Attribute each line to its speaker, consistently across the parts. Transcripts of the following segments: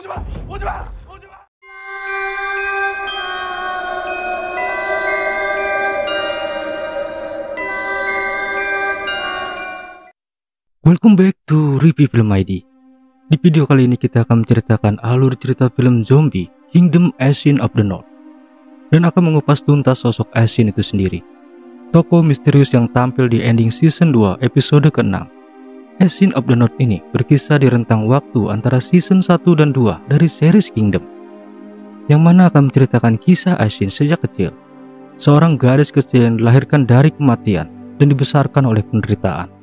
Speaker 1: Welcome back to Review Film ID. Di video kali ini kita akan menceritakan alur cerita film zombie Kingdom Ashin of the North, dan akan mengupas tuntas sosok Ashin itu sendiri, tokoh misterius yang tampil di ending season 2 episode ke-6. Ashin of the North ini berkisah di rentang waktu antara season 1 dan 2 dari series Kingdom, yang mana akan menceritakan kisah Ashin sejak kecil, seorang gadis kecil yang dilahirkan dari kematian dan dibesarkan oleh penderitaan.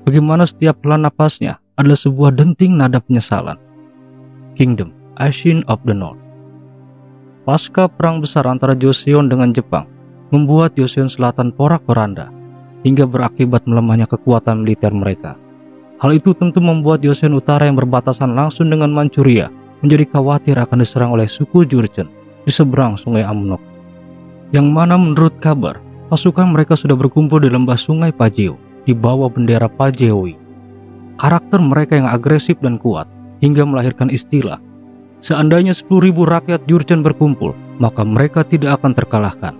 Speaker 1: Bagaimana setiap helaan napasnya adalah sebuah denting nada penyesalan. Kingdom Ashin of the North. Pasca perang besar antara Joseon dengan Jepang membuat Joseon Selatan porak-poranda hingga berakibat melemahnya kekuatan militer mereka. Hal itu tentu membuat Joseon Utara yang berbatasan langsung dengan Manchuria menjadi khawatir akan diserang oleh suku Jurchen di seberang sungai Amnok, yang mana menurut kabar pasukan mereka sudah berkumpul di lembah sungai Pajeo di bawah bendera Pajeoi. Karakter mereka yang agresif dan kuat hingga melahirkan istilah, seandainya 10.000 rakyat Jurchen berkumpul, maka mereka tidak akan terkalahkan.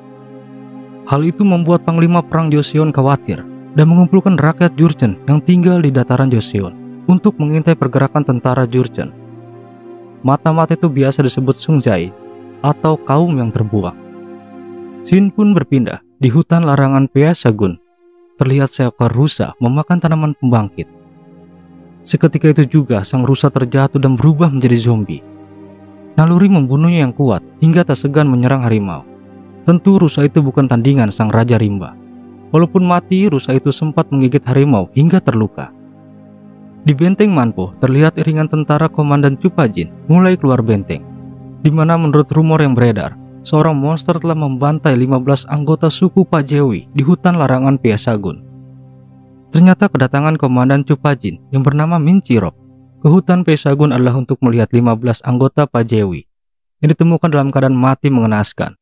Speaker 1: Hal itu membuat Panglima Perang Joseon khawatir dan mengumpulkan rakyat Jurchen yang tinggal di dataran Joseon untuk mengintai pergerakan tentara Jurchen. Mata-mata itu biasa disebut Sungjai atau kaum yang terbuang. Shin pun berpindah di hutan larangan Peasagun. Terlihat seekor rusa memakan tanaman pembangkit. Seketika itu juga sang rusa terjatuh dan berubah menjadi zombie. Naluri membunuhnya yang kuat hingga tak segan menyerang harimau. Tentu rusa itu bukan tandingan sang Raja Rimba. Walaupun mati, rusa itu sempat menggigit harimau hingga terluka. Di benteng Manpo terlihat iringan tentara Komandan Chupajin mulai keluar benteng, di mana menurut rumor yang beredar, seorang monster telah membantai 15 anggota suku Pajewi di hutan larangan Peasagun. Ternyata kedatangan Komandan Chupajin yang bernama Minchirok ke hutan Peasagun adalah untuk melihat 15 anggota Pajewi yang ditemukan dalam keadaan mati mengenaskan.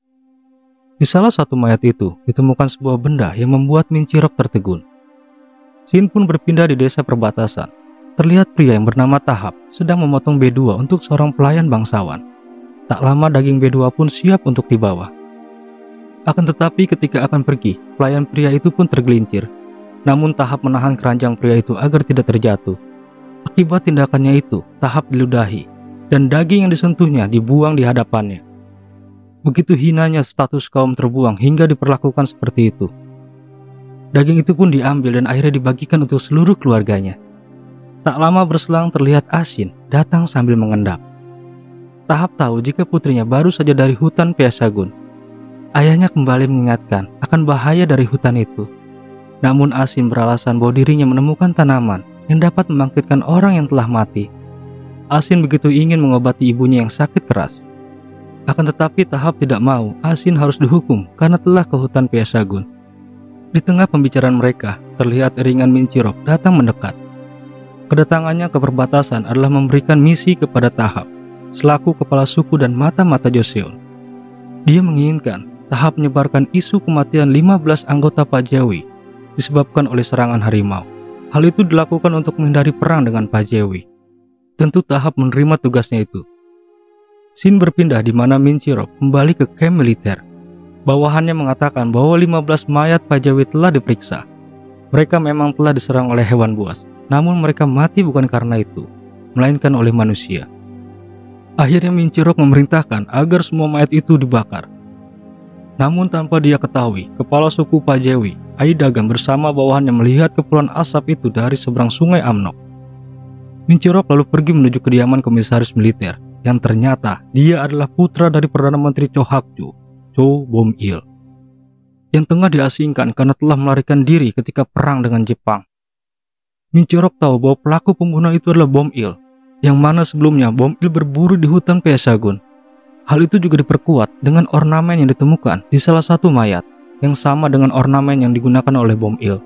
Speaker 1: Di salah satu mayat itu ditemukan sebuah benda yang membuat Minchirok tertegun. Shin pun berpindah di desa perbatasan. Terlihat pria yang bernama Tahap sedang memotong B2 untuk seorang pelayan bangsawan. Tak lama daging B2 pun siap untuk dibawa. Akan tetapi ketika akan pergi, pelayan pria itu pun tergelincir. Namun Tahap menahan keranjang pria itu agar tidak terjatuh. Akibat tindakannya itu, Tahap diludahi dan daging yang disentuhnya dibuang di hadapannya. Begitu hinanya status kaum terbuang hingga diperlakukan seperti itu. Daging itu pun diambil dan akhirnya dibagikan untuk seluruh keluarganya. Tak lama berselang terlihat Ashin datang sambil mengendap. Tahap tahu jika putrinya baru saja dari hutan Peasagun. Ayahnya kembali mengingatkan akan bahaya dari hutan itu. Namun Ashin beralasan bahwa dirinya menemukan tanaman yang dapat membangkitkan orang yang telah mati. Ashin begitu ingin mengobati ibunya yang sakit keras. Akan tetapi Tahap tidak mau Ashin harus dihukum karena telah ke hutan Peasagun. Di tengah pembicaraan mereka, terlihat iringan Minchirok datang mendekat. Kedatangannya ke perbatasan adalah memberikan misi kepada Tahap selaku kepala suku dan mata-mata Joseon. Dia menginginkan Tahap menyebarkan isu kematian 15 anggota Pajewi disebabkan oleh serangan harimau. Hal itu dilakukan untuk menghindari perang dengan Pajewi. Tentu Tahap menerima tugasnya itu. Shin berpindah di mana Minchirok kembali ke camp militer. Bawahannya mengatakan bahwa 15 mayat Pajewi telah diperiksa. Mereka memang telah diserang oleh hewan buas, namun mereka mati bukan karena itu, melainkan oleh manusia. Akhirnya Minchirok memerintahkan agar semua mayat itu dibakar. Namun tanpa dia ketahui, kepala suku Pajewi, Aidagam bersama bawahannya melihat kepulan asap itu dari seberang sungai Amnok. Minchirok lalu pergi menuju kediaman komisaris militer, yang ternyata dia adalah putra dari Perdana Menteri Cho Hakju, Cho Bom-il, yang tengah diasingkan karena telah melarikan diri ketika perang dengan Jepang. Minchirok tahu bahwa pelaku pembunuh itu adalah Bom-il, yang mana sebelumnya Bom-il berburu di hutan Peasagun. Hal itu juga diperkuat dengan ornamen yang ditemukan di salah satu mayat, yang sama dengan ornamen yang digunakan oleh Bom-il.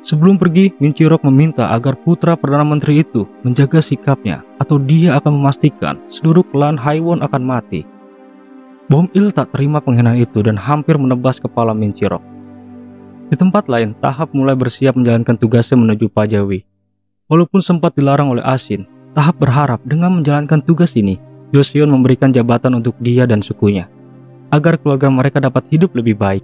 Speaker 1: Sebelum pergi, Minchirok meminta agar putra Perdana Menteri itu menjaga sikapnya atau dia akan memastikan seluruh klan Haiwon akan mati. Bom-il tak terima penghinaan itu dan hampir menebas kepala Minchirok. Di tempat lain, Tahap mulai bersiap menjalankan tugasnya menuju Pajewi. Walaupun sempat dilarang oleh Ashin, Tahap berharap dengan menjalankan tugas ini, Joseon memberikan jabatan untuk dia dan sukunya, agar keluarga mereka dapat hidup lebih baik.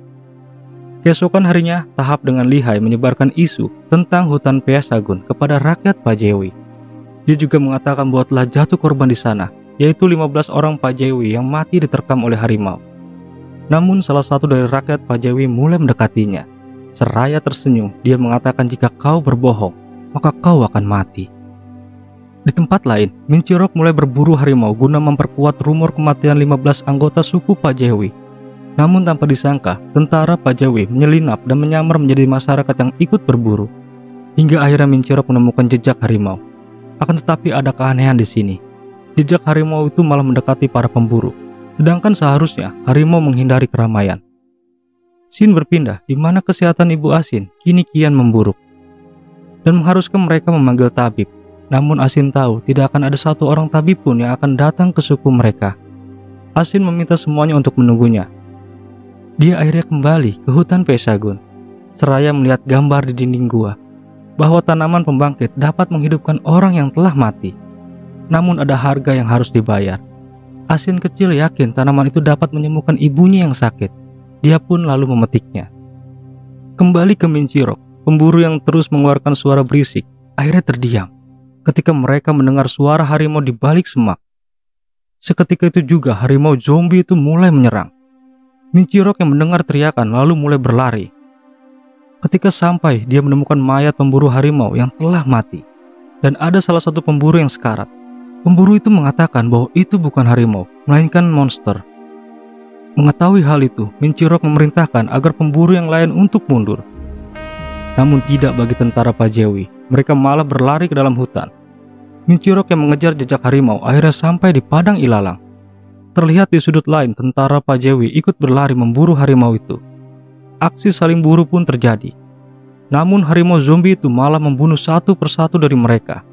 Speaker 1: Keesokan harinya, Tahap dengan lihai menyebarkan isu tentang hutan Peasagun kepada rakyat Pajewi. Dia juga mengatakan bahwa telah jatuh korban di sana, yaitu 15 orang Pajewi yang mati diterkam oleh harimau. Namun salah satu dari rakyat Pajewi mulai mendekatinya. Seraya tersenyum, dia mengatakan jika kau berbohong, maka kau akan mati. Di tempat lain, Minchirok mulai berburu harimau guna memperkuat rumor kematian 15 anggota suku Pajewi. Namun tanpa disangka, tentara Pajewi menyelinap dan menyamar menjadi masyarakat yang ikut berburu. Hingga akhirnya Minchirok menemukan jejak harimau. Akan tetapi ada keanehan di sini. Jejak harimau itu malah mendekati para pemburu. Sedangkan seharusnya harimau menghindari keramaian. Shin berpindah di mana kesehatan Ibu Asin kini kian memburuk dan mengharuskan mereka memanggil tabib. Namun Asin tahu tidak akan ada satu orang tabib pun yang akan datang ke suku mereka. Asin meminta semuanya untuk menunggunya. Dia akhirnya kembali ke hutan Peasagun, seraya melihat gambar di dinding gua bahwa tanaman pembangkit dapat menghidupkan orang yang telah mati. Namun ada harga yang harus dibayar. Asin kecil yakin tanaman itu dapat menyembuhkan ibunya yang sakit. Dia pun lalu memetiknya. Kembali ke Minchirok, pemburu yang terus mengeluarkan suara berisik akhirnya terdiam ketika mereka mendengar suara harimau di balik semak. Seketika itu juga harimau zombie itu mulai menyerang. Minchirok yang mendengar teriakan lalu mulai berlari. Ketika sampai, dia menemukan mayat pemburu harimau yang telah mati. Dan ada salah satu pemburu yang sekarat. Pemburu itu mengatakan bahwa itu bukan harimau, melainkan monster. Mengetahui hal itu, Minchirok memerintahkan agar pemburu yang lain untuk mundur. Namun tidak bagi tentara Pajewi, mereka malah berlari ke dalam hutan. Minchirok yang mengejar jejak harimau akhirnya sampai di padang ilalang. Terlihat di sudut lain tentara Pajewi ikut berlari memburu harimau itu. Aksi saling buru pun terjadi. Namun harimau zombie itu malah membunuh satu persatu dari mereka.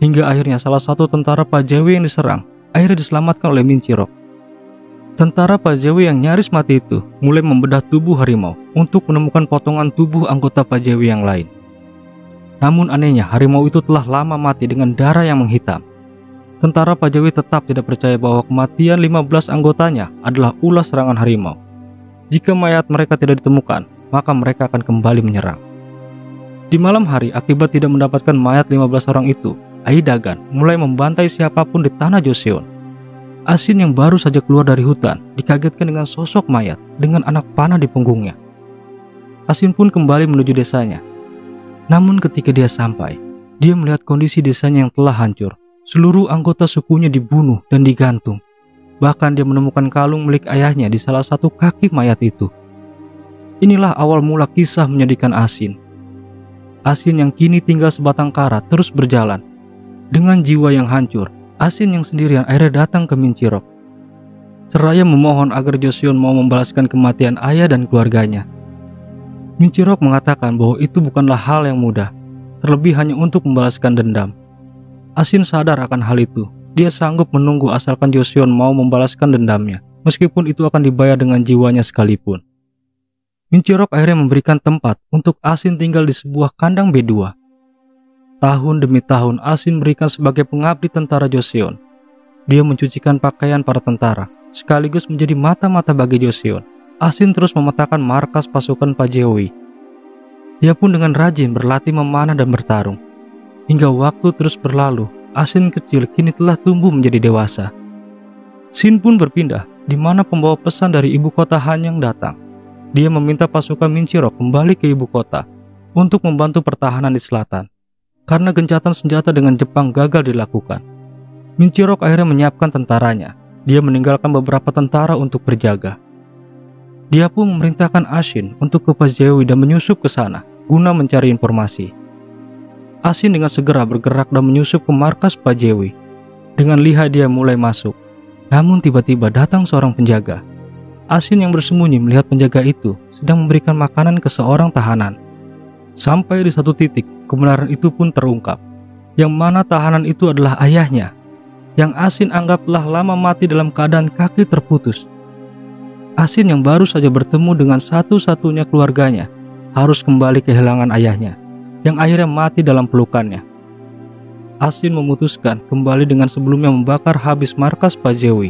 Speaker 1: Hingga akhirnya salah satu tentara Pajewi yang diserang akhirnya diselamatkan oleh Minchirok. Tentara Pajewi yang nyaris mati itu mulai membedah tubuh harimau untuk menemukan potongan tubuh anggota Pajewi yang lain. Namun anehnya harimau itu telah lama mati dengan darah yang menghitam. Tentara Pajewi tetap tidak percaya bahwa kematian 15 anggotanya adalah ulah serangan harimau. Jika mayat mereka tidak ditemukan, maka mereka akan kembali menyerang. Di malam hari, akibat tidak mendapatkan mayat 15 orang itu, Ai Dagan mulai membantai siapapun di tanah Joseon. Asin yang baru saja keluar dari hutan dikagetkan dengan sosok mayat dengan anak panah di punggungnya. Asin pun kembali menuju desanya. Namun ketika dia sampai, dia melihat kondisi desanya yang telah hancur. Seluruh anggota sukunya dibunuh dan digantung. Bahkan dia menemukan kalung milik ayahnya di salah satu kaki mayat itu. Inilah awal mula kisah menyedihkan Asin. Asin yang kini tinggal sebatang kara terus berjalan. Dengan jiwa yang hancur, Asin yang sendirian akhirnya datang ke Minchirok. Seraya memohon agar Joseon mau membalaskan kematian ayah dan keluarganya. Minchirok mengatakan bahwa itu bukanlah hal yang mudah, terlebih hanya untuk membalaskan dendam. Asin sadar akan hal itu. Dia sanggup menunggu asalkan Joseon mau membalaskan dendamnya, meskipun itu akan dibayar dengan jiwanya sekalipun. Minchirok akhirnya memberikan tempat untuk Asin tinggal di sebuah kandang B2. Tahun demi tahun Asin berikan sebagai pengabdi tentara Joseon. Dia mencucikan pakaian para tentara, sekaligus menjadi mata-mata bagi Joseon. Asin terus memetakan markas pasukan Pajewi. Dia pun dengan rajin berlatih memanah dan bertarung. Hingga waktu terus berlalu, Asin kecil kini telah tumbuh menjadi dewasa. Shin pun berpindah, di mana pembawa pesan dari ibu kota Hanyang datang. Dia meminta pasukan Minchirok kembali ke ibu kota untuk membantu pertahanan di selatan. Karena gencatan senjata dengan Jepang gagal dilakukan, Minchirok akhirnya menyiapkan tentaranya. Dia meninggalkan beberapa tentara untuk berjaga. Dia pun memerintahkan Asin untuk ke Pajewi dan menyusup ke sana guna mencari informasi. Asin dengan segera bergerak dan menyusup ke markas Pajewi. Dengan lihai dia mulai masuk. Namun tiba-tiba datang seorang penjaga. Asin yang bersembunyi melihat penjaga itu sedang memberikan makanan ke seorang tahanan. Sampai di satu titik, kebenaran itu pun terungkap. Yang mana tahanan itu adalah ayahnya, yang Asin anggap telah lama mati dalam keadaan kaki terputus. Asin yang baru saja bertemu dengan satu-satunya keluarganya, harus kembali kehilangan ayahnya, yang akhirnya mati dalam pelukannya. Asin memutuskan kembali dengan sebelumnya membakar habis markas Pajewi.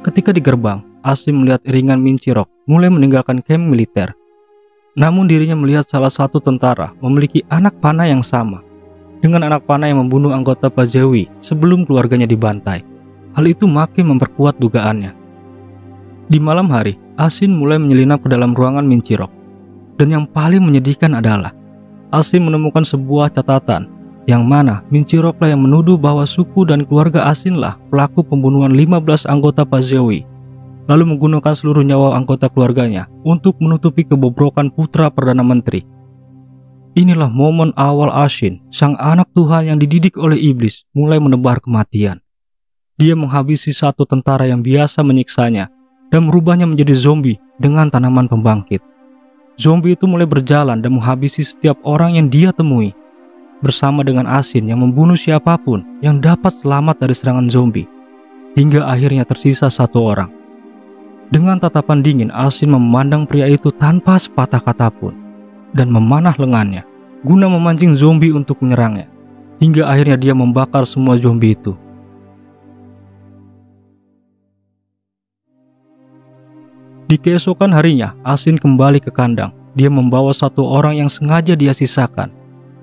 Speaker 1: Ketika di gerbang, Asin melihat iringan Mincirok mulai meninggalkan kamp militer. Namun dirinya melihat salah satu tentara memiliki anak panah yang sama dengan anak panah yang membunuh anggota Pajewi sebelum keluarganya dibantai. Hal itu makin memperkuat dugaannya. Di malam hari, Asin mulai menyelinap ke dalam ruangan Mincirok. Dan yang paling menyedihkan adalah Asin menemukan sebuah catatan yang mana Minciroklah yang menuduh bahwa suku dan keluarga Asinlah pelaku pembunuhan 15 anggota Pajewi, lalu menggunakan seluruh nyawa anggota keluarganya untuk menutupi kebobrokan putra Perdana Menteri. Inilah momen awal Asin, sang anak Tuhan yang dididik oleh iblis, mulai menebar kematian. Dia menghabisi satu tentara yang biasa menyiksanya dan merubahnya menjadi zombie dengan tanaman pembangkit. Zombie itu mulai berjalan dan menghabisi setiap orang yang dia temui, bersama dengan Asin yang membunuh siapapun yang dapat selamat dari serangan zombie, hingga akhirnya tersisa satu orang. Dengan tatapan dingin, Asin memandang pria itu tanpa sepatah kata pun, dan memanah lengannya, guna memancing zombie untuk menyerangnya, hingga akhirnya dia membakar semua zombie itu. Di keesokan harinya, Asin kembali ke kandang. Dia membawa satu orang yang sengaja dia sisakan.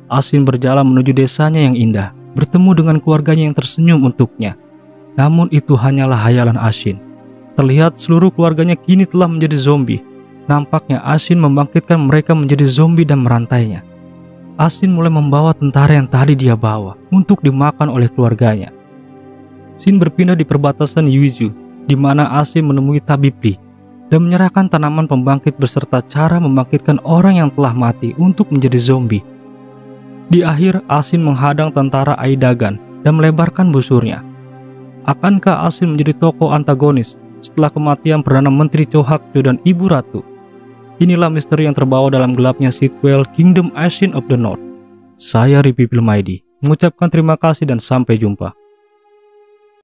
Speaker 1: Asin berjalan menuju desanya yang indah, bertemu dengan keluarganya yang tersenyum untuknya. Namun itu hanyalah hayalan Asin. Terlihat seluruh keluarganya kini telah menjadi zombie. Nampaknya Asin membangkitkan mereka menjadi zombie dan merantainya. Asin mulai membawa tentara yang tadi dia bawa untuk dimakan oleh keluarganya. Sin berpindah di perbatasan Yuiju, di mana Asin menemui tabib Li dan menyerahkan tanaman pembangkit beserta cara membangkitkan orang yang telah mati untuk menjadi zombie. Di akhir, Asin menghadang tentara Aidagan dan melebarkan busurnya. Akankah Asin menjadi tokoh antagonis setelah kematian Perdana Menteri Chohakjo dan Ibu Ratu? Inilah misteri yang terbawa dalam gelapnya sequel Kingdom Ashin of the North. Saya Ripi Filmaidi mengucapkan terima kasih dan sampai jumpa.